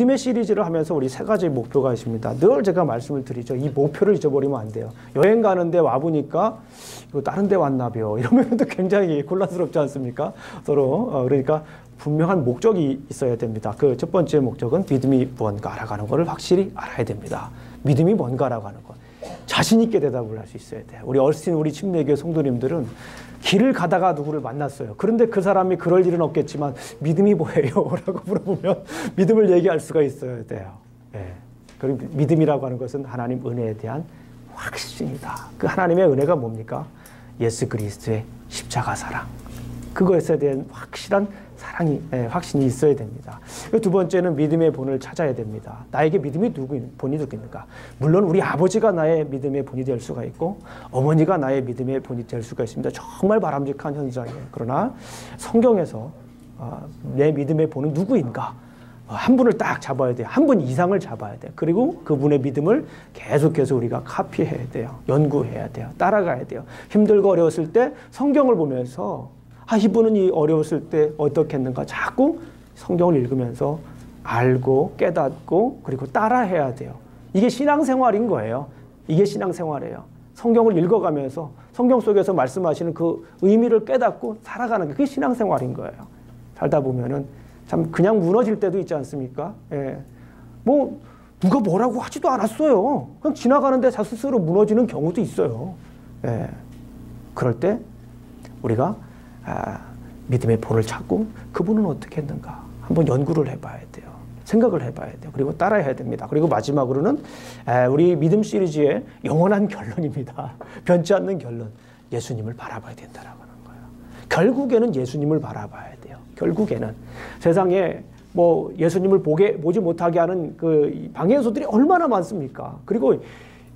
믿음의 시리즈를 하면서 우리 세 가지 목표가 있습니다. 늘 제가 말씀을 드리죠. 이 목표를 잊어버리면 안 돼요. 여행 가는데 와보니까 이거 다른 데 왔나벼 이러면 또 굉장히 곤란스럽지 않습니까? 서로. 그러니까 분명한 목적이 있어야 됩니다. 그 첫 번째 목적은 믿음이 뭔가라고 하는 것을 확실히 알아야 됩니다. 믿음이 뭔가라고 하는 것. 자신 있게 대답을 할 수 있어야 돼요. 우리 어르신 우리 침례교회 성도님들은 길을 가다가 누구를 만났어요. 그런데 그 사람이 그럴 일은 없겠지만 믿음이 뭐예요? 라고 물어보면 믿음을 얘기할 수가 있어야 돼요. 예. 그리고 믿음이라고 하는 것은 하나님 은혜에 대한 확신이다. 그 하나님의 은혜가 뭡니까? 예수 그리스도의 십자가 사랑. 그것에 대한 확실한 확신이 있어야 됩니다. 두 번째는 믿음의 본을 찾아야 됩니다. 나에게 믿음이 본이 누구입니까? 물론 우리 아버지가 나의 믿음의 본이 될 수가 있고 어머니가 나의 믿음의 본이 될 수가 있습니다. 정말 바람직한 현상이에요. 그러나 성경에서 내 믿음의 본은 누구인가? 한 분을 딱 잡아야 돼요. 한 분 이상을 잡아야 돼요. 그리고 그분의 믿음을 계속해서 우리가 카피해야 돼요. 연구해야 돼요. 따라가야 돼요. 힘들고 어려웠을 때 성경을 보면서 이분은 이 어려웠을 때 어떻게 했는가 자꾸 성경을 읽으면서 알고 깨닫고 그리고 따라해야 돼요. 이게 신앙생활인 거예요. 이게 신앙생활이에요. 성경을 읽어가면서 성경 속에서 말씀하시는 그 의미를 깨닫고 살아가는 게 그게 신앙생활인 거예요. 살다 보면은 참 그냥 무너질 때도 있지 않습니까? 예. 뭐 누가 뭐라고 하지도 않았어요. 그냥 지나가는데 자 스스로 무너지는 경우도 있어요. 예. 그럴 때 우리가 믿음의 본을 찾고 그분은 어떻게 했는가 한번 연구를 해봐야 돼요. 생각을 해봐야 돼요. 그리고 따라해야 됩니다. 그리고 마지막으로는 우리 믿음 시리즈의 영원한 결론입니다. 변치 않는 결론. 예수님을 바라봐야 된다라고 하는 거예요. 결국에는 예수님을 바라봐야 돼요. 결국에는 세상에 뭐 예수님을 보지 못하게 하는 그 방해 요소들이 얼마나 많습니까? 그리고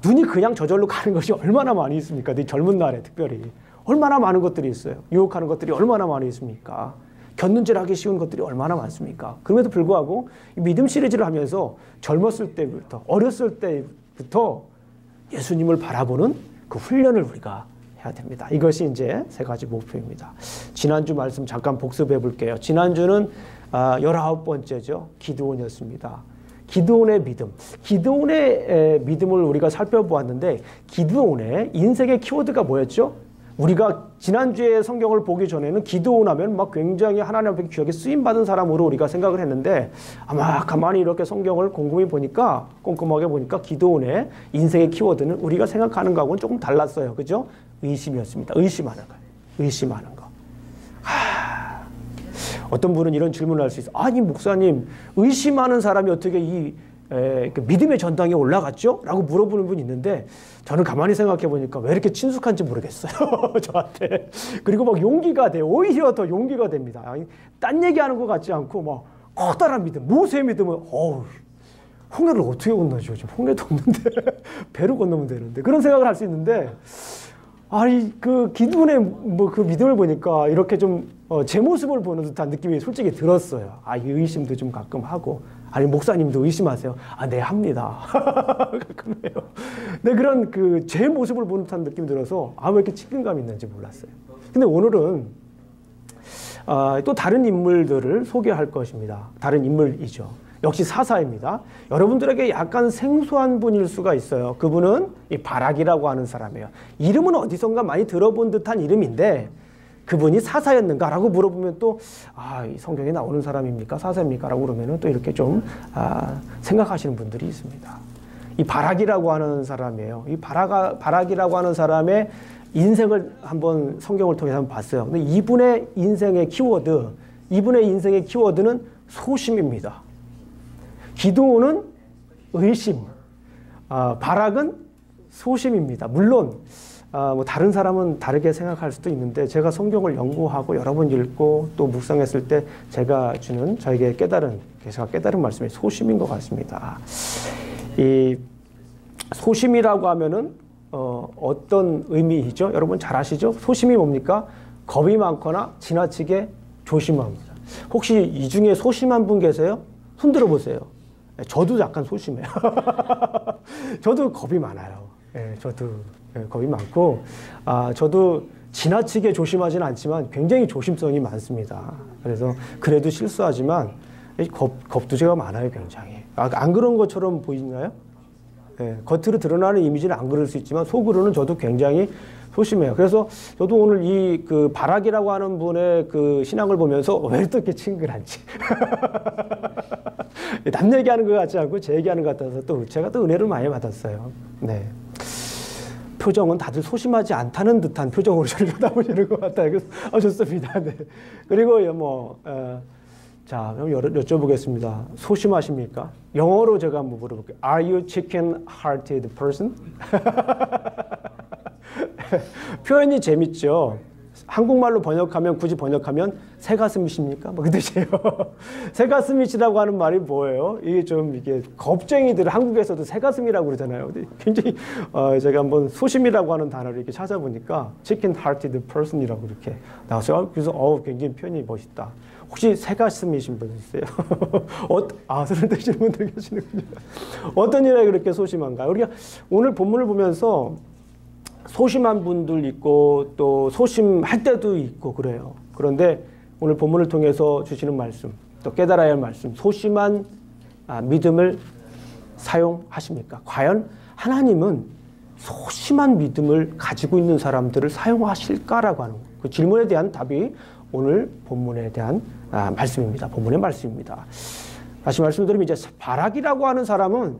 눈이 그냥 저절로 가는 것이 얼마나 많이 있습니까? 이 젊은 날에 특별히. 얼마나 많은 것들이 있어요. 유혹하는 것들이 얼마나 많이 있습니까? 곁눈질하기 쉬운 것들이 얼마나 많습니까? 그럼에도 불구하고 믿음 시리즈를 하면서 젊었을 때부터 어렸을 때부터 예수님을 바라보는 그 훈련을 우리가 해야 됩니다. 이것이 이제 세 가지 목표입니다. 지난주 말씀 잠깐 복습해 볼게요. 지난주는 19번째죠. 기드온이었습니다. 기드온의 믿음. 기드온의 믿음을 우리가 살펴보았는데 기드온의 인생의 키워드가 뭐였죠? 우리가 지난주에 성경을 보기 전에는 기드온 하면 막 굉장히 하나님 앞에 귀하게 쓰임받은 사람으로 우리가 생각을 했는데 아마 가만히 이렇게 성경을 꼼꼼하게 보니까 기드온의 인생의 키워드는 우리가 생각하는 거하고는 조금 달랐어요. 그죠? 의심이었습니다. 의심하는 거예요. 의심하는 거. 어떤 분은 이런 질문을 할 수 있어요. 아니 목사님 의심하는 사람이 어떻게 믿음의 전당에 올라갔죠? 라고 물어보는 분이 있는데 저는 가만히 생각해 보니까 왜 이렇게 친숙한지 모르겠어요. 저한테. 그리고 막 용기가 돼요. 오히려 더 용기가 됩니다. 딴 얘기하는 것 같지 않고 막 커다란 믿음, 모세의 믿음은 홍해를 어떻게 건너죠? 지금 홍해도 없는데 배로 건너면 되는데 그런 생각을 할 수 있는데 그 기드온의 그 믿음을 보니까 이렇게 좀 제 모습을 보는 듯한 느낌이 솔직히 들었어요. 이 의심도 좀 가끔 하고. 아니 목사님도 의심하세요? 네 합니다. 가끔 해요. 네 그런 제 모습을 보는 듯한 느낌이 들어서 왜 이렇게 친근감이 있는지 몰랐어요. 근데 오늘은 또 다른 인물들을 소개할 것입니다. 다른 인물이죠. 역시 사사입니다. 여러분들에게 약간 생소한 분일 수가 있어요. 그분은 이 바락이라고 하는 사람이에요. 이름은 어디선가 많이 들어본 듯한 이름인데 그분이 사사였는가라고 물어보면 또 이 성경에 나오는 사람입니까? 사사입니까? 라고 그러면 또 이렇게 좀 생각하시는 분들이 있습니다. 이 바락이라고 하는 사람이에요. 이 바락이라고 하는 사람의 인생을 한번 성경을 통해서 한번 봤어요. 근데 이분의 인생의 키워드는 소심입니다. 기드온은 의심, 바락은 소심입니다. 물론 다른 사람은 다르게 생각할 수도 있는데 제가 성경을 연구하고 여러 번 읽고 또 묵상했을 때 저에게 깨달은 말씀이 소심인 것 같습니다. 이 소심이라고 하면은 어떤 의미이죠? 여러분 잘 아시죠? 소심이 뭡니까? 겁이 많거나 지나치게 조심합니다. 혹시 이 중에 소심한 분 계세요? 손 들어보세요. 저도 약간 소심해요. 저도 겁이 많아요. 저도 겁이 많고 저도 지나치게 조심하지는 않지만 굉장히 조심성이 많습니다. 그래서 그래도 실수하지만 겁두제가 많아요, 굉장히. 안 그런 것처럼 보이나요? 예, 겉으로 드러나는 이미지는 안 그럴 수 있지만 속으로는 저도 굉장히 소심해요. 그래서 저도 오늘 이 그 바락이라고 하는 분의 그 신앙을 보면서 왜 또 이렇게 친근한지. 남 얘기하는 것 같지 않고 제 얘기하는 것 같아서 또 제가 또 은혜를 많이 받았어요. 네. 표정은 다들 소심하지 않다는 듯한 표정으로 저를 쳐다보시는 것 같아요. 그래서 좋습니다. 네. 그리고 자, 그럼 여쭤보겠습니다. 소심하십니까? 영어로 제가 한번 물어볼게요. Are you chicken-hearted person? 표현이 재밌죠. 한국말로 번역하면 굳이 번역하면 새가슴이십니까? 뭐 그 뜻이에요. 새가슴이시라고 하는 말이 뭐예요? 이게 좀 이게 겁쟁이들 한국에서도 새가슴이라고 그러잖아요. 근데 굉장히 제가 한번 소심이라고 하는 단어를 이렇게 찾아보니까 chicken-hearted person이라고 이렇게 나왔어요. 그래서 굉장히 표현이 멋있다. 혹시 새가슴이신 분 있어요? 술을 드시는 분들 계시는군요. 어떤 일에 그렇게 소심한가요? 우리가 오늘 본문을 보면서 소심한 분들 있고 또 소심할 때도 있고 그래요. 그런데 오늘 본문을 통해서 주시는 말씀, 또 깨달아야 할 말씀, 소심한 믿음을 사용하십니까? 과연 하나님은 소심한 믿음을 가지고 있는 사람들을 사용하실까라고 하는 그 질문에 대한 답이 오늘 본문에 대한 말씀입니다. 본문의 말씀입니다. 다시 말씀드리면 이제 바락이라고 하는 사람은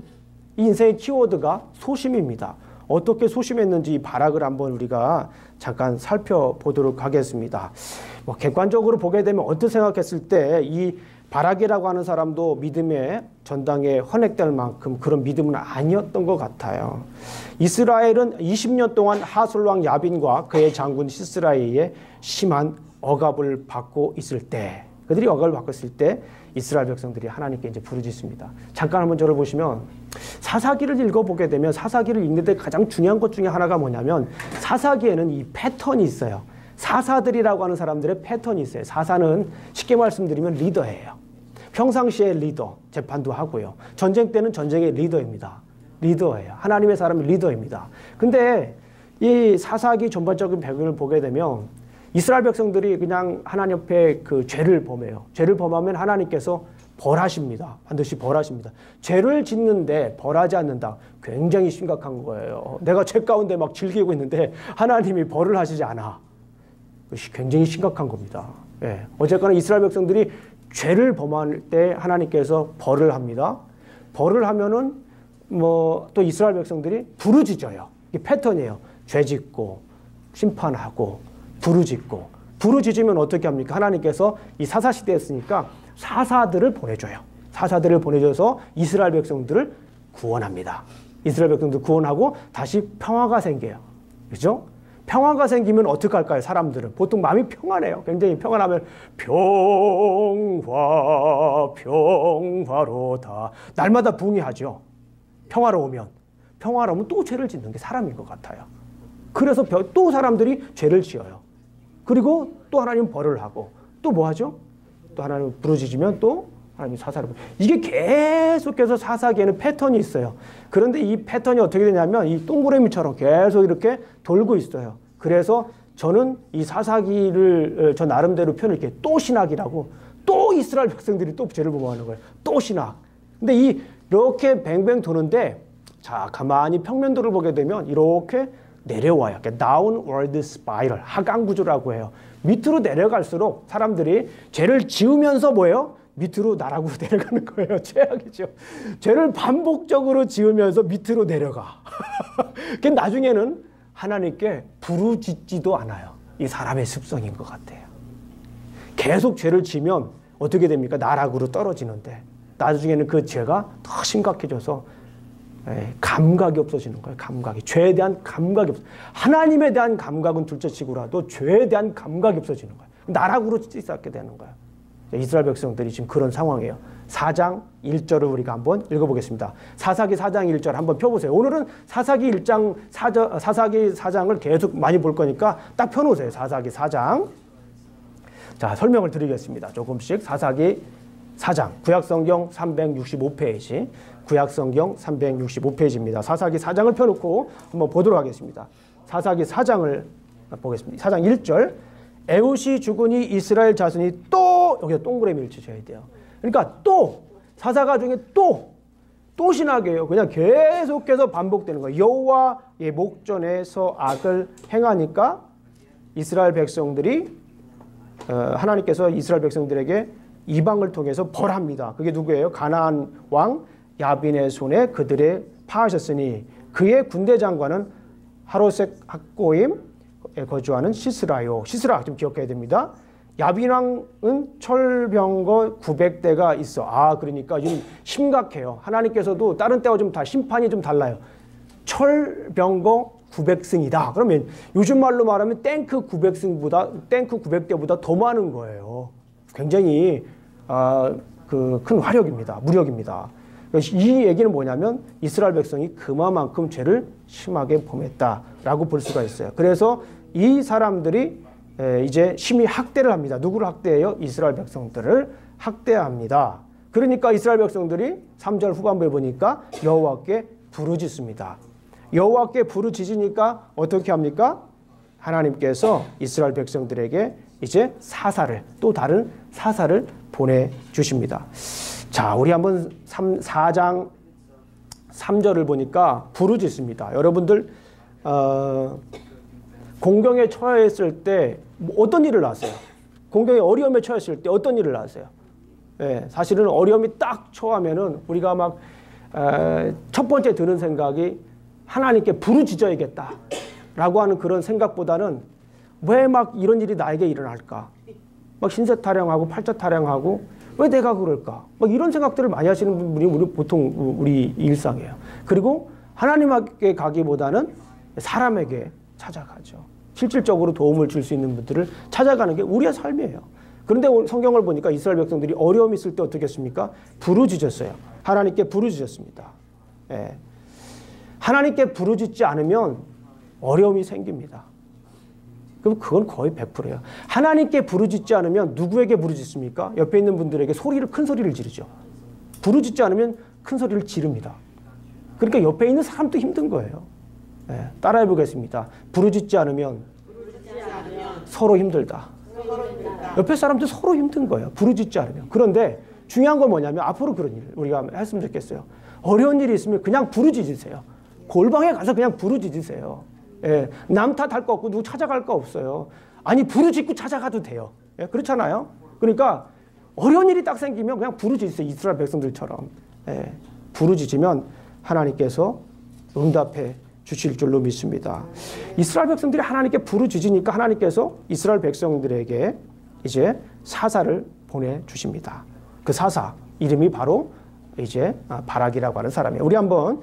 이 인생의 키워드가 소심입니다. 어떻게 소심했는지 이 바락을 한번 우리가 잠깐 살펴보도록 하겠습니다. 객관적으로 보게 되면 어떻게 생각했을 때 이 바락이라고 하는 사람도 믿음의 전당에 헌액될 만큼 그런 믿음은 아니었던 것 같아요. 이스라엘은 20년 동안 하솔 왕 야빈과 그의 장군 시스라에 의해 심한 억압을 받고 있을 때, 그들이 억압을 받고 있을 때 이스라엘 백성들이 하나님께 이제 부르짖습니다. 잠깐 한번 저를 보시면 사사기를 읽어보게 되면 사사기를 읽는데 가장 중요한 것 중에 하나가 뭐냐면 사사기에는 이 패턴이 있어요. 사사들이라고 하는 사람들의 패턴이 있어요. 사사는 쉽게 말씀드리면 리더예요. 평상시에 리더, 재판도 하고요. 전쟁 때는 전쟁의 리더입니다. 리더예요. 하나님의 사람이 리더입니다. 근데 이 사사기 전반적인 배경을 보게 되면 이스라엘 백성들이 그냥 하나님 앞에 그 죄를 범해요. 죄를 범하면 하나님께서 벌하십니다. 반드시 벌하십니다. 죄를 짓는데 벌하지 않는다. 굉장히 심각한 거예요. 내가 죄 가운데 막 즐기고 있는데 하나님이 벌을 하시지 않아. 그것이 굉장히 심각한 겁니다. 예. 어쨌거나 이스라엘 백성들이 죄를 범할 때 하나님께서 벌을 합니다. 벌을 하면은 또 이스라엘 백성들이 부르짖어요. 이게 패턴이에요. 죄 짓고 심판하고 부르짖고, 부르짖으면 어떻게 합니까? 하나님께서 이 사사 시대였으니까 사사들을 보내줘요. 사사들을 보내줘서 이스라엘 백성들을 구원합니다. 이스라엘 백성들 구원하고 다시 평화가 생겨요. 그죠? 평화가 생기면 어떻게 할까요? 사람들은 보통 마음이 평안해요. 굉장히 평안하면 평화로다. 날마다 붕이하죠. 평화로우면 또 죄를 짓는 게 사람인 것 같아요. 그래서 또 사람들이 죄를 지어요. 그리고 또 하나님 벌을 하고 또 뭐 하죠? 또 하나님 부르짖으면 또 하나님 사사를 이게 계속해서 사사기에는 패턴이 있어요. 그런데 이 패턴이 어떻게 되냐면 이 동그라미처럼 계속 이렇게 돌고 있어요. 그래서 저는 이 사사기를 저 나름대로 표현을 이렇게 또 신학이라고, 또 이스라엘 백성들이 또 죄를 범하는 거예요. 또 신학. 근데 이렇게 뱅뱅 도는데 자 가만히 평면도를 보게 되면 이렇게 내려와요. downward spiral, 하강 구조라고 해요. 밑으로 내려갈수록 사람들이 죄를 지으면서 뭐예요? 밑으로 나락으로 내려가는 거예요. 최악이죠. 죄를 반복적으로 지으면서 밑으로 내려가. 그 나중에는 하나님께 부르짖지도 않아요. 이 사람의 습성인 것 같아요. 계속 죄를 지면 어떻게 됩니까? 나락으로 떨어지는데 나중에는 그 죄가 더 심각해져서 감각이 없어지는 거예요. 감각이. 죄에 대한 감각이 없어. 하나님에 대한 감각은 둘째치고라도 죄에 대한 감각이 없어지는 거예요. 나락으로 찢어지게 되는 거예요. 이스라엘 백성들이 지금 그런 상황이에요. 4장 1절을 우리가 한번 읽어보겠습니다. 사사기 4장 1절 한번 펴보세요. 오늘은 사사기 4장을 계속 많이 볼 거니까 딱 펴놓으세요. 사사기 4장. 자, 설명을 드리겠습니다. 조금씩. 사사기 4장. 구약성경 365페이지. 구약성경 365페이지입니다. 사사기 4장을 펴놓고 한번 보도록 하겠습니다. 사사기 4장을 보겠습니다. 4장 1절. 에훗이 죽으니 이스라엘 자손이 또, 여기다 동그라미를 치셔야 돼요. 그러니까 또 사사가 중에 또 신학이에요. 그냥 계속해서 반복되는 거예요. 여호와의 목전에서 악을 행하니까 이스라엘 백성들이 하나님께서 이스라엘 백성들에게 이방을 통해서 벌합니다. 그게 누구예요? 가나안 왕 야빈의 손에 그들의 파하셨으니 그의 군대 장관은 하로색 학고임에 거주하는 시스라요. 시스라 좀 기억해야 됩니다. 야빈 왕은 철병거 900대가 있어. 그러니까 좀 심각해요. 하나님께서도 다른 때와 좀 다 심판이 좀 달라요. 철병거 900승이다. 그러면 요즘 말로 말하면 탱크 900대보다 더 많은 거예요. 굉장히 큰 화력입니다. 무력입니다. 이 얘기는 뭐냐면 이스라엘 백성이 그만큼 죄를 심하게 범했다라고 볼 수가 있어요. 그래서 이 사람들이 이제 심히 학대를 합니다. 누구를 학대해요? 이스라엘 백성들을 학대합니다. 그러니까 이스라엘 백성들이 3절 후반부에 보니까 여호와께 부르짖습니다. 여호와께 부르짖으니까 어떻게 합니까? 하나님께서 이스라엘 백성들에게 이제 또 다른 사사를 보내주십니다. 자, 우리 한번 4장 3절을 보니까 부르짖습니다. 여러분들 공경에 처했을 때 어떤 일을 하세요? 공경에 어려움에 처했을 때 어떤 일을 하세요? 사실은 어려움이 딱 처하면은 우리가 막 첫 번째 드는 생각이 하나님께 부르짖어야겠다라고 하는 그런 생각보다는 왜 막 이런 일이 나에게 일어날까? 막 신세 타령하고 팔자 타령하고 왜 내가 그럴까? 막 이런 생각들을 많이 하시는 분이 보통 우리 일상이에요. 그리고 하나님께 가기보다는 사람에게 찾아가죠. 실질적으로 도움을 줄 수 있는 분들을 찾아가는 게 우리의 삶이에요. 그런데 성경을 보니까 이스라엘 백성들이 어려움이 있을 때 어떻게 했습니까? 부르짖었어요. 하나님께 부르짖었습니다. 하나님께 부르짖지 않으면 어려움이 생깁니다. 그럼 그건 거의 100%예요. 하나님께 부르짖지 않으면 누구에게 부르짖습니까? 옆에 있는 분들에게 큰 소리를 지르죠. 부르짖지 않으면 큰 소리를 지릅니다. 그러니까 옆에 있는 사람도 힘든 거예요. 따라해 보겠습니다. 부르짖지 않으면 서로 힘들다. 옆에 사람도 서로 힘든 거예요. 부르짖지 않으면. 그런데 중요한 건 뭐냐면 앞으로 그런 일 우리가 했으면 좋겠어요. 어려운 일이 있으면 그냥 부르짖으세요. 골방에 가서 그냥 부르짖으세요. 남 탓할 거 없고 누구 찾아갈 거 없어요. 아니 부르짖고 찾아가도 돼요. 그렇잖아요. 그러니까 어려운 일이 딱 생기면 그냥 부르짖으세요. 이스라엘 백성들처럼. 부르짖으면 하나님께서 응답해 주실 줄로 믿습니다. 이스라엘 백성들이 하나님께 부르짖으니까 하나님께서 이스라엘 백성들에게 이제 사사를 보내주십니다. 그 사사 이름이 바로 이제 바락이라고 하는 사람이에요. 우리 한번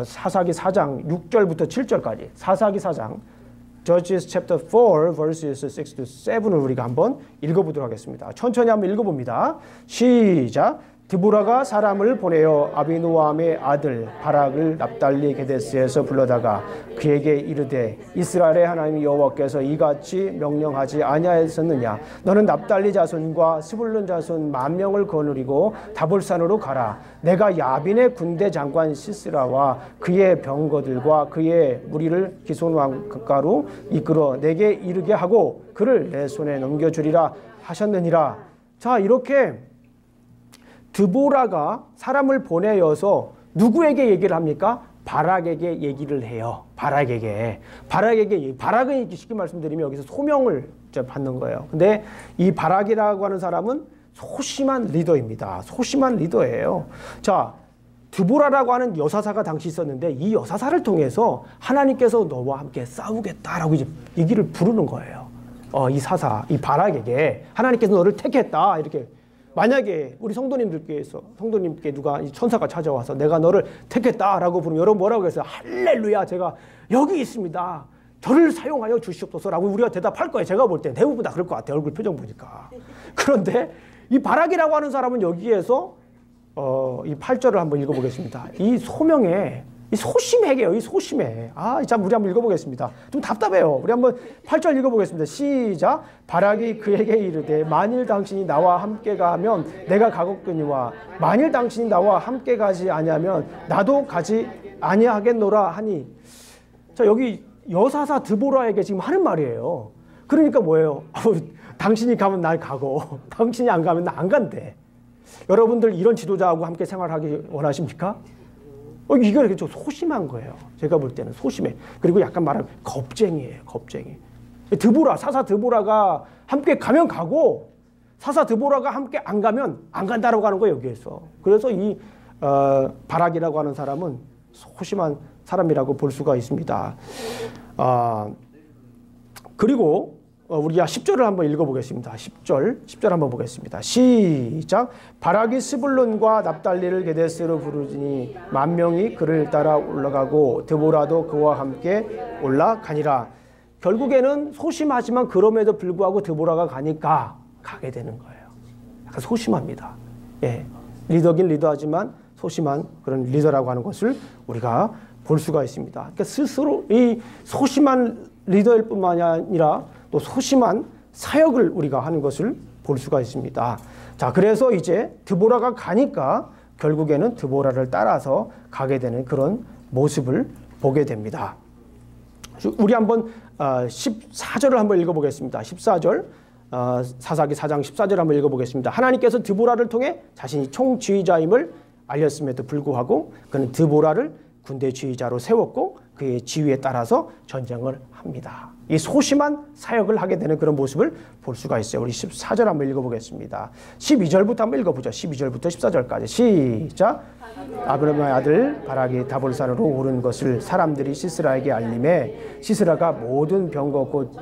사사기 4장 6절부터 7절까지 사사기 4장 Judges chapter 4 verses 6 to 7을 우리가 한번 읽어보도록 하겠습니다. 천천히 한번 읽어봅니다. 시작. 드보라가 사람을 보내어 아비노암의 아들 바락을 납달리 게데스에서 불러다가 그에게 이르되 이스라엘의 하나님 여호와께서 이같이 명령하지 아니하였느냐 너는 납달리 자손과 스불론 자손 10,000명을 거느리고 다볼산으로 가라 내가 야빈의 군대 장관 시스라와 그의 병거들과 그의 무리를 기손 왕가로 이끌어 내게 이르게 하고 그를 내 손에 넘겨주리라 하셨느니라. 자, 이렇게 드보라가 사람을 보내어서 누구에게 얘기를 합니까? 바락에게 얘기를 해요. 바락은 쉽게 말씀드리면 여기서 소명을 받는 거예요. 근데 이 바락이라고 하는 사람은 소심한 리더입니다. 소심한 리더예요. 자, 드보라라고 하는 여사사가 당시 있었는데 이 여사사를 통해서 하나님께서 너와 함께 싸우겠다라고 이제 얘기를 부르는 거예요. 이 바락에게 하나님께서 너를 택했다 이렇게. 만약에 우리 성도님께 누가 천사가 찾아와서 내가 너를 택했다라고 부르면 여러분 뭐라고 했어요? 할렐루야, 제가 여기 있습니다. 저를 사용하여 주시옵소서라고 우리가 대답할 거예요. 제가 볼 때 대부분 다 그럴 것 같아요. 얼굴 표정 보니까. 그런데 이 바락이라고 하는 사람은 여기에서 이 8절을 한번 읽어보겠습니다. 이 소명에 이 소심해게요. 이 소심해. 참 우리 한번 읽어보겠습니다. 좀 답답해요. 우리 한번 8절 읽어보겠습니다. 시작. 바락이 그에게 이르되 만일 당신이 나와 함께 가면 내가 가겠거니와 만일 당신이 나와 함께 가지 아니하면 나도 가지 아니하겠노라 하니. 자, 여기 여사사 드보라에게 지금 하는 말이에요. 그러니까 뭐예요? 당신이 가면 날 가고 당신이 안 가면 나 안 간대. 여러분들 이런 지도자하고 함께 생활하기 원하십니까? 이거 좀 소심한 거예요. 제가 볼 때는 소심해. 그리고 약간 말하면 겁쟁이에요. 겁쟁이. 사사 드보라가 함께 가면 가고 사사 드보라가 함께 안 가면 안 간다라고 하는 거예요. 여기에서. 그래서 이 바락이라고 하는 사람은 소심한 사람이라고 볼 수가 있습니다. 그리고 우리가 10절을 한번 읽어보겠습니다. 10절 한번 보겠습니다. 시작. 바락이 스불론과 납달리를 게데스로 부르니 만 명이 그를 따라 올라가고 드보라도 그와 함께 올라가니라. 결국에는 소심하지만 그럼에도 불구하고 드보라가 가니까 가게 되는 거예요. 약간 소심합니다. 예, 리더긴 리더하지만 소심한 그런 리더라고 하는 것을 우리가 볼 수가 있습니다. 그러니까 스스로 이 소심한 리더일 뿐만 아니라 또 소심한 사역을 우리가 하는 것을 볼 수가 있습니다. 자, 그래서 이제 드보라가 가니까 결국에는 드보라를 따라서 가게 되는 그런 모습을 보게 됩니다. 우리 한번 14절을 한번 읽어보겠습니다. 14절 사사기 4장 14절 한번 읽어보겠습니다. 하나님께서 드보라를 통해 자신이 총지휘자임을 알렸음에도 불구하고 그는 드보라를 군대 지휘자로 세웠고 그의 지휘에 따라서 전쟁을 합니다. 이 소심한 사역을 하게 되는 그런 모습을 볼 수가 있어요. 우리 14절 한번 읽어보겠습니다. 12절부터 한번 읽어보죠. 12절부터 14절까지 시작. 아브라함의 아들 바락이 다볼산으로 오른 것을 사람들이 시스라에게 알림해 시스라가 모든 병거 곧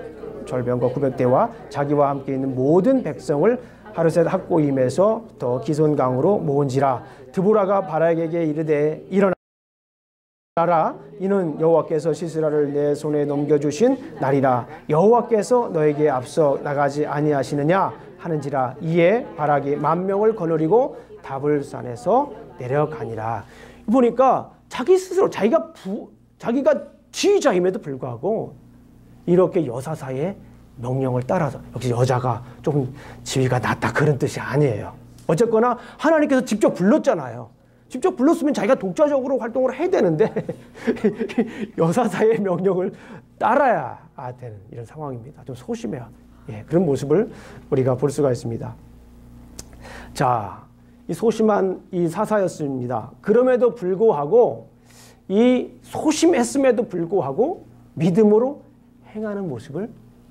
절병거 900대와 자기와 함께 있는 모든 백성을 하루셋 학고임에서 더 기손강으로 모은지라. 드보라가 바락에게 이르되 일어나라. 이는 여호와께서 시스라를 내 손에 넘겨주신 날이라. 여호와께서 너에게 앞서 나가지 아니하시느냐 하는지라. 이에 바락이 10,000명을 거느리고 다볼산에서 내려가니라. 보니까 자기 스스로 자기가 지휘자임에도 불구하고 이렇게 여사사의 명령을 따라서, 역시 여자가 조금 지위가 낮다 그런 뜻이 아니에요. 어쨌거나 하나님께서 직접 불렀잖아요. 직접 불렀으면 자기가 독자적으로 활동을 해야 되는데 여사사의 명령을 따라야 되는 이런 상황입니다. 좀 소심해요. 예, 그런 모습을 우리가 볼 수가 있습니다. 자, 이 소심한 이 사사였습니다. 그럼에도 불구하고 이 소심했음에도 불구하고 믿음으로 행하는 모습을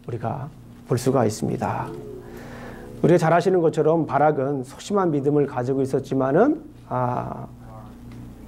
우리가 볼 수가 있습니다. 우리가 잘 아시는 것처럼 바락은 소심한 믿음을 가지고 있었지만은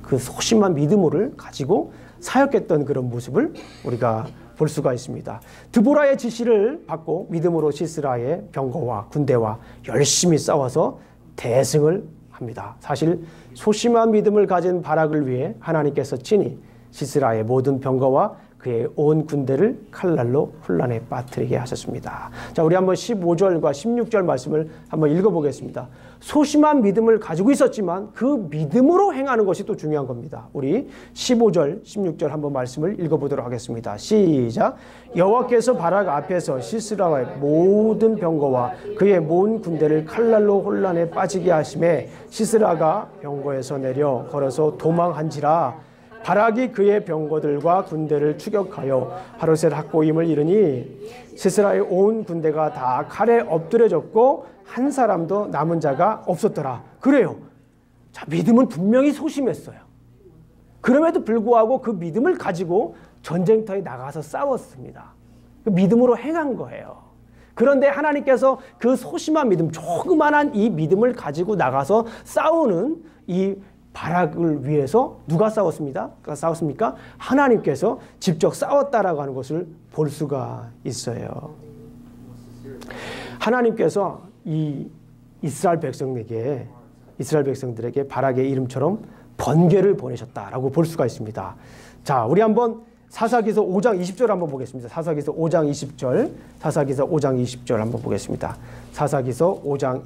그 소심한 믿음을 가지고 사역했던 그런 모습을 우리가 볼 수가 있습니다. 드보라의 지시를 받고 믿음으로 시스라의 병거와 군대와 열심히 싸워서 대승을 합니다. 사실 소심한 믿음을 가진 바락을 위해 하나님께서 친히 시스라의 모든 병거와 그의 온 군대를 칼날로 혼란에 빠뜨리게 하셨습니다. 자, 우리 한번 15절과 16절 말씀을 한번 읽어보겠습니다. 소심한 믿음을 가지고 있었지만 그 믿음으로 행하는 것이 또 중요한 겁니다. 우리 15절, 16절 한번 말씀을 읽어보도록 하겠습니다. 시작. 여호와께서 바락 앞에서 시스라의 모든 병거와 그의 모든 군대를 칼날로 혼란에 빠지게 하심에 시스라가 병거에서 내려 걸어서 도망한지라. 바락이 그의 병거들과 군대를 추격하여 하루셋 학고임을 이르니 시스라의 온 군대가 다 칼에 엎드려졌고 한 사람도 남은 자가 없었더라. 그래요. 자, 믿음은 분명히 소심했어요. 그럼에도 불구하고 그 믿음을 가지고 전쟁터에 나가서 싸웠습니다. 그 믿음으로 행한 거예요. 그런데 하나님께서 그 소심한 믿음, 조그만한 이 믿음을 가지고 나가서 싸우는 이 바락을 위해서 누가 싸웠습니까? 하나님께서 직접 싸웠다라고 하는 것을 볼 수가 있어요. 하나님께서 이 이스라엘 백성들에게 바락의 이름처럼 번개를 보내셨다라고 볼 수가 있습니다. 자, 우리 한번 사사기서 5장 20절 한번 보겠습니다. 사사기서 5장 20절 한번 보겠습니다. 사사기서 5장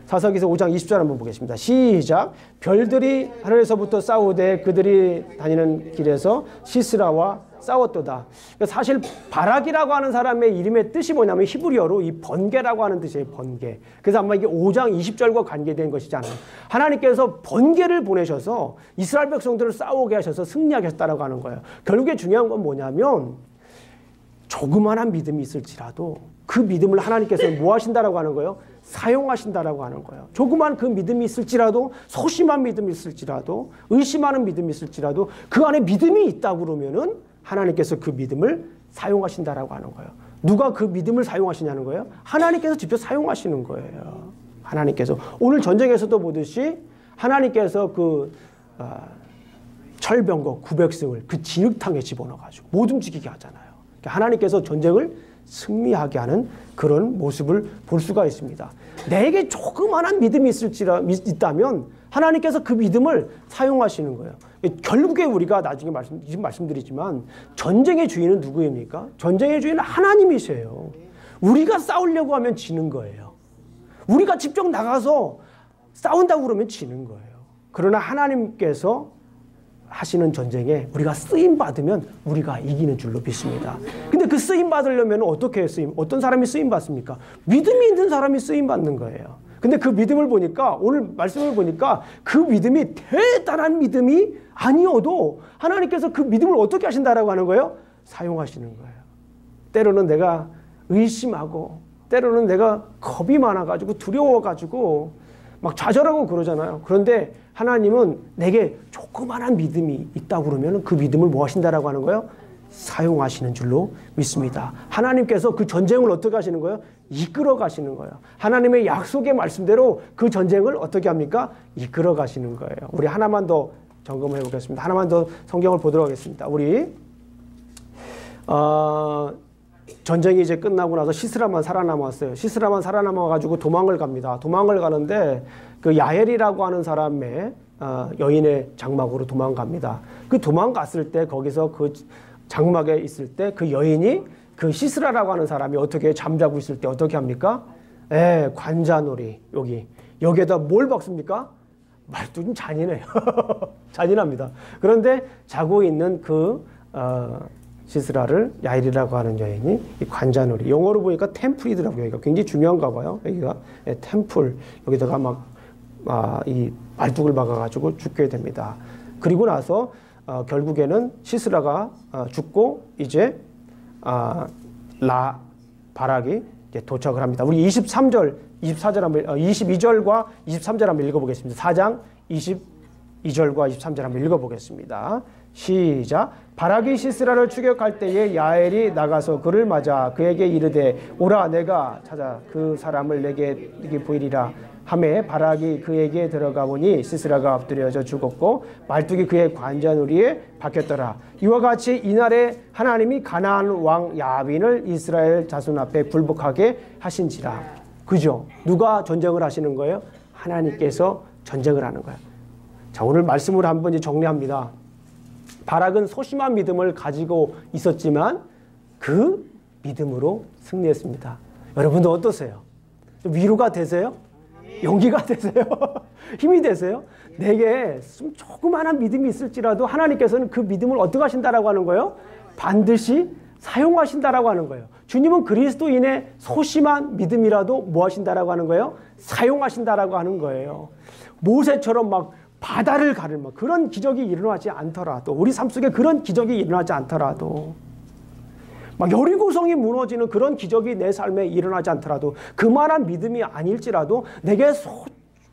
20절 한번 보겠습니다. 시작. 별들이 하늘에서부터 싸우되 그들이 다니는 길에서 시스라와 싸웠도다. 사실 바락이라고 하는 사람의 이름의 뜻이 뭐냐면 히브리어로 이 번개라고 하는 뜻이에요. 번개. 그래서 아마 이게 5장 20절과 관계된 것이잖아요. 하나님께서 번개를 보내셔서 이스라엘 백성들을 싸우게 하셔서 승리하게 하셨다고 하는 거예요. 결국에 중요한 건 뭐냐면 조그만한 믿음이 있을지라도 그 믿음을 하나님께서 뭐 하신다라고 하는 거예요? 사용하신다라고 하는 거예요. 조그만 그 믿음이 있을지라도, 소심한 믿음이 있을지라도, 의심하는 믿음이 있을지라도 그 안에 믿음이 있다고 그러면은 하나님께서 그 믿음을 사용하신다라고 하는 거예요. 누가 그 믿음을 사용하시냐는 거예요? 하나님께서 직접 사용하시는 거예요. 하나님께서. 오늘 전쟁에서도 보듯이 하나님께서 그 철병거 900승을 그 진흙탕에 집어넣어가지고 못 움직이게 하잖아요. 하나님께서 전쟁을 승리하게 하는 그런 모습을 볼 수가 있습니다. 내게 조그마한 믿음이 있다면 하나님께서 그 믿음을 사용하시는 거예요. 결국에 우리가 나중에 말씀드리지만 전쟁의 주인은 누구입니까? 전쟁의 주인은 하나님이세요. 우리가 싸우려고 하면 지는 거예요. 우리가 직접 나가서 싸운다고 그러면 지는 거예요. 그러나 하나님께서 하시는 전쟁에 우리가 쓰임받으면 우리가 이기는 줄로 믿습니다. 근데 그 쓰임받으려면 어떻게 어떤 사람이 쓰임받습니까? 믿음이 있는 사람이 쓰임받는 거예요. 근데 그 믿음을 보니까, 오늘 말씀을 보니까 그 믿음이 대단한 믿음이 아니어도 하나님께서 그 믿음을 어떻게 하신다라고 하는 거예요? 사용하시는 거예요. 때로는 내가 의심하고, 때로는 내가 겁이 많아가지고 두려워가지고 막 좌절하고 그러잖아요. 그런데 하나님은 내게 조그마한 믿음이 있다고 그러면 그 믿음을 뭐 하신다라고 하는 거예요? 사용하시는 줄로 믿습니다. 하나님께서 그 전쟁을 어떻게 하시는 거예요? 이끌어 가시는 거예요. 하나님의 약속의 말씀대로 그 전쟁을 어떻게 합니까? 이끌어 가시는 거예요. 우리 하나만 더 점검해 보겠습니다. 하나만 더 성경을 보도록 하겠습니다. 우리 전쟁이 이제 끝나고 나서 시스라만 살아남았어요. 시스라만 살아남아가지고 도망을 갑니다. 도망을 가는데 그 야엘이라고 하는 사람의 여인의 장막으로 도망갑니다. 그 도망갔을 때 거기서 그 장막에 있을 때 그 여인이 그 시스라라고 하는 사람이 어떻게 잠자고 있을 때 어떻게 합니까? 관자놀이 여기에다 뭘 박습니까? 말도 좀 잔인해요. 잔인합니다. 그런데 자고 있는 그 시스라를 야일이라고 하는 여인이 이 관자놀이, 영어로 보니까 템플이더라고요. 여기가 굉장히 중요한가 봐요. 여기가 템플, 여기다가 이 말뚝을 박아가지고 죽게 됩니다. 그리고 나서 결국에는 시스라가 죽고 이제 바락이 이제 도착을 합니다. 우리 22절 한번 22절과 23절 한번 읽어보겠습니다. 4장 22절과 23절 한번 읽어보겠습니다. 시작. 바락이 시스라를 추격할 때에 야엘이 나가서 그를 맞아 그에게 이르되 오라 내가 찾아 그 사람을 내게 보이리라 하매 바락이 그에게 들어가 보니 시스라가 엎드려져 죽었고 말뚝이 그의 관자놀이에 박혔더라. 이와 같이 이날에 하나님이 가나안 왕 야빈을 이스라엘 자손 앞에 굴복하게 하신지라. 그죠? 누가 전쟁을 하시는 거예요? 하나님께서 전쟁을 하는 거예요. 자, 오늘 말씀을 한번 정리합니다. 바락은 소심한 믿음을 가지고 있었지만 그 믿음으로 승리했습니다. 여러분도 어떠세요? 위로가 되세요? 용기가 되세요? 힘이 되세요? 내게 조그마한 믿음이 있을지라도 하나님께서는 그 믿음을 어떻게 하신다라고 하는 거예요? 반드시 사용하신다라고 하는 거예요. 주님은 그리스도인의 소심한 믿음이라도 뭐 하신다라고 하는 거예요? 사용하신다라고 하는 거예요. 모세처럼 막 바다를 가를 그런 기적이 일어나지 않더라도, 우리 삶 속에 그런 기적이 일어나지 않더라도, 막 여리고성이 무너지는 그런 기적이 내 삶에 일어나지 않더라도, 그만한 믿음이 아닐지라도 내게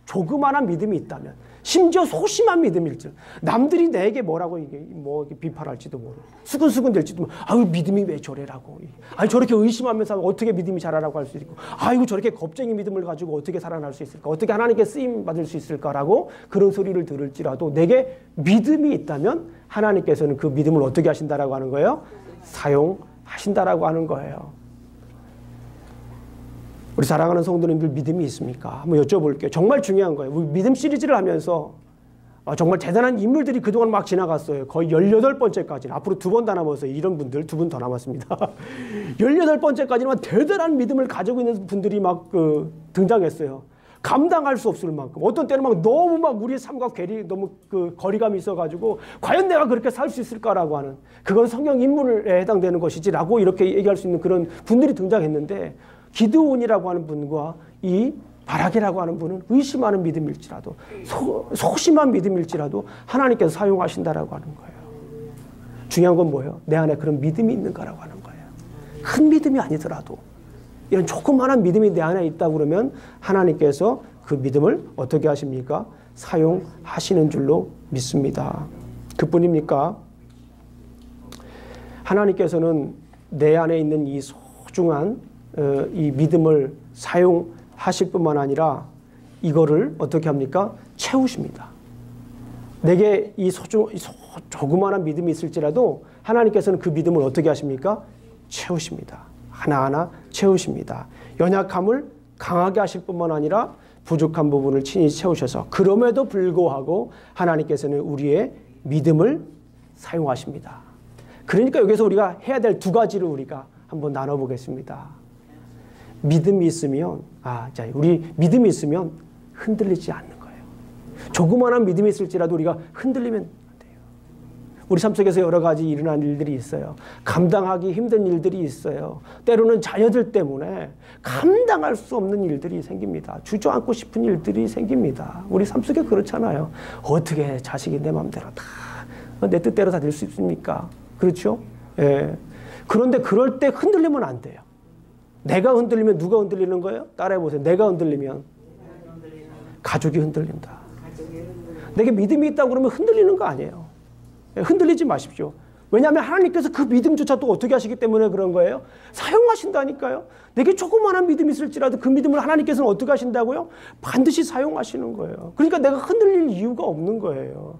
조그만한 믿음이 있다면, 심지어 소심한 믿음일지, 남들이 내게 뭐라고 비판할지도 모르고 수근수근 될지도 모르고, 아유 믿음이 왜 저래라고, 아유 저렇게 의심하면서 어떻게 믿음이 자라라고 할 수 있고, 아이고 저렇게 겁쟁이 믿음을 가지고 어떻게 살아날 수 있을까, 어떻게 하나님께 쓰임 받을 수 있을까라고 그런 소리를 들을지라도 내게 믿음이 있다면 하나님께서는 그 믿음을 어떻게 하신다라고 하는 거예요? 사용하신다라고 하는 거예요. 우리 사랑하는 성도님들 믿음이 있습니까? 한번 여쭤볼게요. 정말 중요한 거예요. 우리 믿음 시리즈를 하면서 정말 대단한 인물들이 그동안 막 지나갔어요. 거의 18번째까지. 앞으로 2번 더 남았어요. 이런 분들 2분 더 남았습니다. 18번째까지는 대단한 믿음을 가지고 있는 분들이 막 등장했어요. 감당할 수 없을 만큼. 어떤 때는 막 너무 막 우리의 삶과 너무 거리감이 있어가지고 과연 내가 그렇게 살 수 있을까라고 하는, 그건 성경 인물에 해당되는 것이지라고 이렇게 얘기할 수 있는 그런 분들이 등장했는데, 기드온이라고 하는 분과 이 바락이라고 하는 분은 의심하는 믿음일지라도, 소심한 믿음일지라도 하나님께서 사용하신다라고 하는 거예요. 중요한 건 뭐예요? 내 안에 그런 믿음이 있는가라고 하는 거예요. 큰 믿음이 아니더라도 이런 조그마한 믿음이 내 안에 있다 그러면 하나님께서 그 믿음을 어떻게 하십니까? 사용하시는 줄로 믿습니다. 그뿐입니까? 하나님께서는 내 안에 있는 이 소중한 이 믿음을 사용하실 뿐만 아니라 이거를 어떻게 합니까? 채우십니다. 내게 이 조그마한 믿음이 있을지라도 하나님께서는 그 믿음을 어떻게 하십니까? 채우십니다. 하나하나 채우십니다. 연약함을 강하게 하실 뿐만 아니라 부족한 부분을 친히 채우셔서 그럼에도 불구하고 하나님께서는 우리의 믿음을 사용하십니다. 그러니까 여기서 우리가 해야 될 두 가지를 우리가 한번 나눠보겠습니다. 믿음이 있으면 우리 믿음이 있으면 흔들리지 않는 거예요. 조그마한 믿음이 있을지라도 우리가 흔들리면 안 돼요. 우리 삶 속에서 여러 가지 일어난 일들이 있어요. 감당하기 힘든 일들이 있어요. 때로는 자녀들 때문에 감당할 수 없는 일들이 생깁니다. 주저앉고 싶은 일들이 생깁니다. 우리 삶 속에 그렇잖아요. 어떻게 자식이 내 마음대로 다 내 뜻대로 다 될 수 있습니까? 그렇죠? 예. 그런데 그럴 때 흔들리면 안 돼요. 내가 흔들리면 누가 흔들리는 거예요? 따라해보세요. 내가 흔들리면 가족이 흔들린다. 내게 믿음이 있다고 그러면 흔들리는 거 아니에요. 흔들리지 마십시오. 왜냐하면 하나님께서 그 믿음조차 또 어떻게 하시기 때문에 그런 거예요? 사용하신다니까요. 내게 조그마한 믿음이 있을지라도 그 믿음을 하나님께서는 어떻게 하신다고요? 반드시 사용하시는 거예요. 그러니까 내가 흔들릴 이유가 없는 거예요.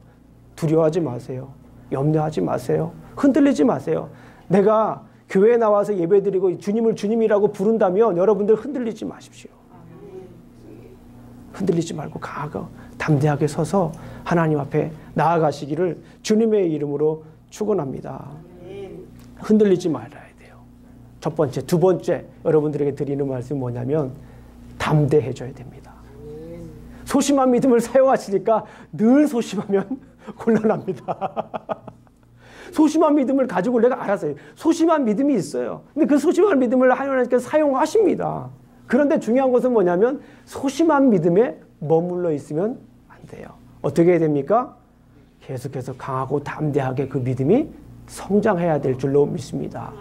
두려워하지 마세요. 염려하지 마세요. 흔들리지 마세요. 내가 교회에 나와서 예배드리고 주님을 주님이라고 부른다면 여러분들 흔들리지 마십시오. 흔들리지 말고 강하고 담대하게 서서 하나님 앞에 나아가시기를 주님의 이름으로 축원합니다. 흔들리지 말아야 돼요. 첫 번째, 두 번째 여러분들에게 드리는 말씀이 뭐냐면 담대해져야 됩니다. 소심한 믿음을 사용하시니까 늘 소심하면 곤란합니다. 소심한 믿음을 가지고 내가 알았어요. 소심한 믿음이 있어요. 근데 그 소심한 믿음을 하나님께서 사용하십니다. 그런데 중요한 것은 뭐냐면 소심한 믿음에 머물러 있으면 안 돼요. 어떻게 해야 됩니까? 계속해서 강하고 담대하게 그 믿음이 성장해야 될 줄로 믿습니다.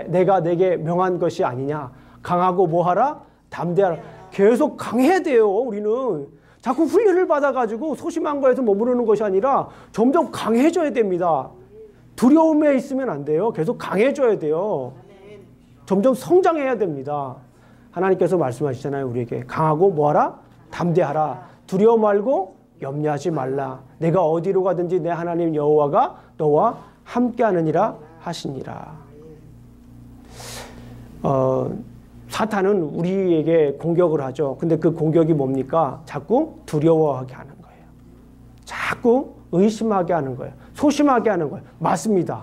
내가 내게 명한 것이 아니냐. 강하고 뭐하라? 담대하라. 계속 강해야 돼요. 우리는. 자꾸 훈련을 받아가지고 소심한 거에서 머무르는 것이 아니라 점점 강해져야 됩니다. 두려움에 있으면 안 돼요. 계속 강해져야 돼요. 점점 성장해야 됩니다. 하나님께서 말씀하시잖아요. 우리에게 강하고 뭐하라? 담대하라. 두려워 말고 염려하지 말라. 내가 어디로 가든지 내 하나님 여호와가 너와 함께하느니라 하시니라. 사탄은 우리에게 공격을 하죠. 근데 그 공격이 뭡니까? 자꾸 두려워하게 하는 거예요. 자꾸 의심하게 하는 거예요. 소심하게 하는 거예요. 맞습니다.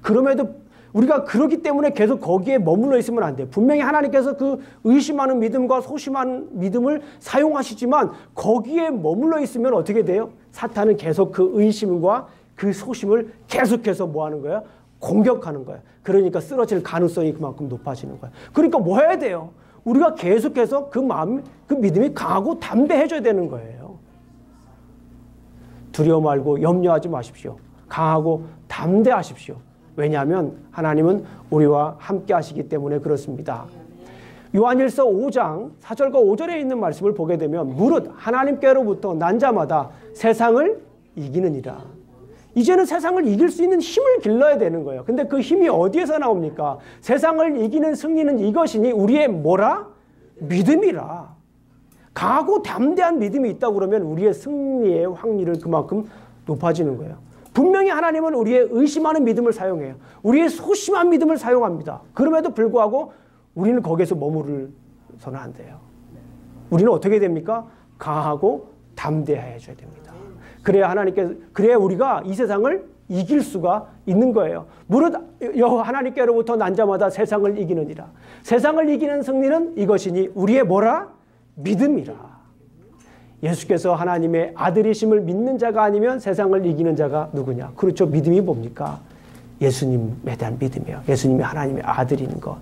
그럼에도 우리가 그러기 때문에 계속 거기에 머물러 있으면 안 돼요. 분명히 하나님께서 그 의심하는 믿음과 소심한 믿음을 사용하시지만 거기에 머물러 있으면 어떻게 돼요? 사탄은 계속 그 의심과 그 소심을 계속해서 뭐 하는 거예요? 공격하는 거예요. 그러니까 쓰러질 가능성이 그만큼 높아지는 거예요. 그러니까 뭐 해야 돼요? 우리가 계속해서 그 마음, 그 믿음이 강하고 담대해져야 되는 거예요. 두려워 말고 염려하지 마십시오. 강하고 담대하십시오. 왜냐하면 하나님은 우리와 함께 하시기 때문에 그렇습니다. 요한일서 5장 4절과 5절에 있는 말씀을 보게 되면 무릇 하나님께로부터 난 자마다 세상을 이기느니라. 이제는 세상을 이길 수 있는 힘을 길러야 되는 거예요. 근데 그 힘이 어디에서 나옵니까? 세상을 이기는 승리는 이것이니 우리의 뭐라? 믿음이라. 강하고 담대한 믿음이 있다고 그러면 우리의 승리의 확률은 그만큼 높아지는 거예요. 분명히 하나님은 우리의 의심하는 믿음을 사용해요. 우리의 소심한 믿음을 사용합니다. 그럼에도 불구하고 우리는 거기에서 머무르서는 안 돼요. 우리는 어떻게 됩니까? 강하고 담대해져야 됩니다. 그래야 우리가 이 세상을 이길 수가 있는 거예요. 무릇 하나님께로부터 난 자마다 세상을 이기느니라. 세상을 이기는 승리는 이것이니 우리의 뭐라? 믿음이라. 예수께서 하나님의 아들이심을 믿는 자가 아니면 세상을 이기는 자가 누구냐? 그렇죠. 믿음이 뭡니까? 예수님에 대한 믿음이에요. 예수님이 하나님의 아들인 것.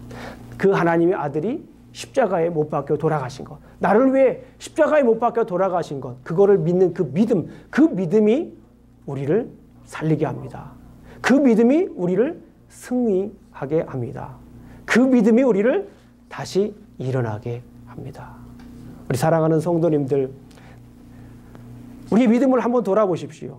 그 하나님의 아들이 십자가에 못 박혀 돌아가신 것. 나를 위해 십자가에 못 박혀 돌아가신 것. 그거를 믿는 그 믿음. 그 믿음이 우리를 살리게 합니다. 그 믿음이 우리를 승리하게 합니다. 그 믿음이 우리를 다시 일어나게 합니다. 우리 사랑하는 성도님들, 우리 믿음을 한번 돌아보십시오.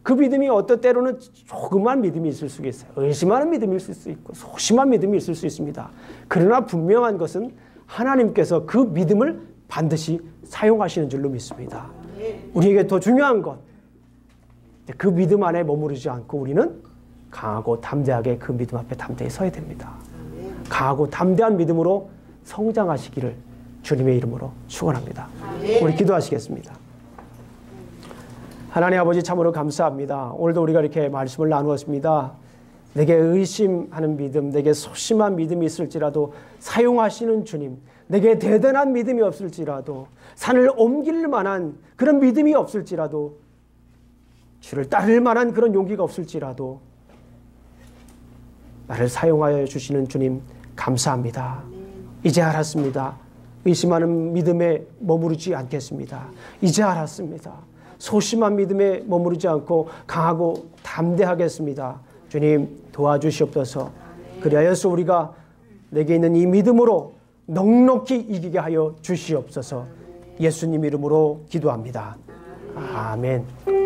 그 믿음이 어떤 때로는 조그만 믿음이 있을 수 있어요. 의심하는 믿음이 있을 수 있고 소심한 믿음이 있을 수 있습니다. 그러나 분명한 것은 하나님께서 그 믿음을 반드시 사용하시는 줄로 믿습니다. 우리에게 더 중요한 것, 그 믿음 안에 머무르지 않고 우리는 강하고 담대하게 그 믿음 앞에 담대히 서야 됩니다. 강하고 담대한 믿음으로 성장하시기를 주님의 이름으로 축원합니다. 우리 기도하시겠습니다. 하나님 아버지, 참으로 감사합니다. 오늘도 우리가 이렇게 말씀을 나누었습니다. 내게 의심하는 믿음, 내게 소심한 믿음이 있을지라도 사용하시는 주님, 내게 대단한 믿음이 없을지라도, 산을 옮길 만한 그런 믿음이 없을지라도, 주를 따를 만한 그런 용기가 없을지라도 나를 사용하여 주시는 주님 감사합니다. 이제 알았습니다. 의심하는 믿음에 머무르지 않겠습니다. 이제 알았습니다. 소심한 믿음에 머무르지 않고 강하고 담대하겠습니다. 주님 도와주시옵소서. 그리하여서 우리가 내게 있는 이 믿음으로 넉넉히 이기게 하여 주시옵소서. 예수님 이름으로 기도합니다. 아멘.